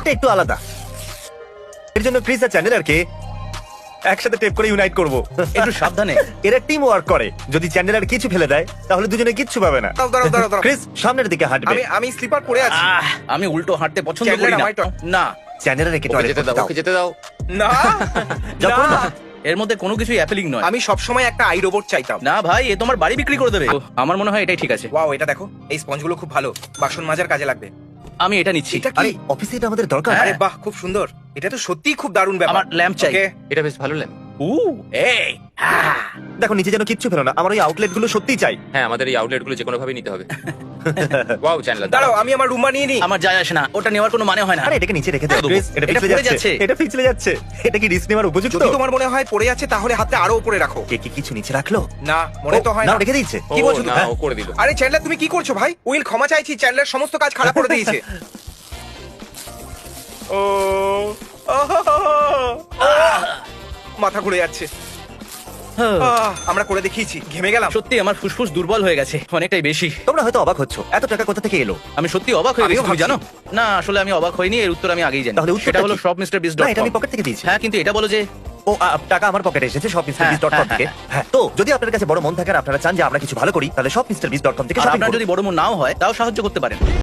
এটা একটু আলাদা। এর জন্য ক্রিস আর চ্যান্ডেলারকে একসাথে টেপ করে ইউনাইট করব। একটু সাবধানে। এরা টিম ওয়ার্ক করে। যদি চ্যান্ডেলার কিছু ফেলে দেয় তাহলে দুজনে কিচ্ছু পাবে না। দাঁড়াও। ক্রিস সামনের দিকে হাঁটবে। আমি স্লিপার পরে আছি। আমি উল্টো হাঁটতে পছন্দ চ্যান্ডলার, করি না। আমায় না, চ্যান্ডেলার একে টয়লেট করতে দাও। যেতে দাও। না যাও, করো না। এর মধ্যে কোনো কিছুই অ্যাপেলিং নয়। আমি সবসময় একটা আই রোবট চাইতাম। না ভাই, এ তোমার বাড়ি বিক্রি করে দেবে। আমার মনে হয় এটাই ঠিক আছে। ওয়াও, এটা দেখো, এই স্পঞ্জগুলো খুব ভালো, বাসন মাজার কাজে লাগবে। আমি এটা নিচ্ছি। এটা আরে কি? অফিসে এটা আমাদের দরকার। আরে বাহ, খুব সুন্দর। এটা তো সত্যিই খুব দারুণ ব্যাপার। আমার ল্যাম্প চাই। Okay, এটা বেশ ভালো ল্যাম্প। এই দেখো নিচে যেন কিচ্ছু ফেলো না। আমার ওই আউটলেট গুলো সত্যিই চাই। হ্যাঁ, আমাদের এই আউটলেট গুলো যে কোনো ভাবে নিতে হবে। ওয়াও, চ্যান্ডলার দাঁড়াও, আমি আমার রুম বানিয়ে নিই। আমার যায় আসে না, ওটা নেওয়ার কোনো মানে হয় না। আরে এটাকে নিচে রেখে দাও। দেবো। ক্রিস, এটা এটা পিছলে পড়ে যাচ্ছে। যাচ্ছে। এটা পিছলে যাচ্ছে। এটা কি রিস্ক নেওয়ার উপযুক্ত? যদি তোমার মনে হয় পড়ে আছে, তাহলে হাতটা আরো উপরে রাখো। কে কি কিছু নিচে রাখলো? না, মনে তো হয় না, না। রেখে দিয়েছে। কি বলছো না, তুমি? ও করে দিল। আরে চ্যান্ডলার, তুমি কি করছো ভাই? উইল, ক্ষমা চাইছি, চ্যান্ডলার সমস্ত কাজ খারাপ করে দিয়েছে। ও মাথা ঘুরে যাচ্ছে। আমরা করে দেখিয়েছি, ঘেমে গেলাম। সত্যি আমার ফুসফুস দুর্বল হয়ে গেছে অনেকটাই বেশি। তোমরা হয়তো অবাক হচ্ছ, এত টাকা কোথা থেকে এলো? আমি সত্যি অবাক হয়ে আমিও গেছি, তুমি ভাবছি। জানো? না, আসলে আমি অবাক হইনি, এর উত্তর আমি আগেই জানি। তাহলে উত্তরটা সেটা হলো কি? shopmrbeast.com। না, এটা আমি পকেট থেকে দিয়েছি। হ্যাঁ, কিন্তু এটা বলো যে ও টাকা আমার পকেটে এসেছে সব হ্যাঁ, মিস্টারবিজ.কম থেকে। হ্যাঁ, তো যদি আপনার কাছে বড় মন থাকে আর আপনারা চান যে আমরা কিছু ভালো করি, তাহলে সব মিস্টারবিজ.কম থেকে আর শপিং আপনার করুন। যদি বড় মন নাও হয় তাও সাহায্য করতে পারেন।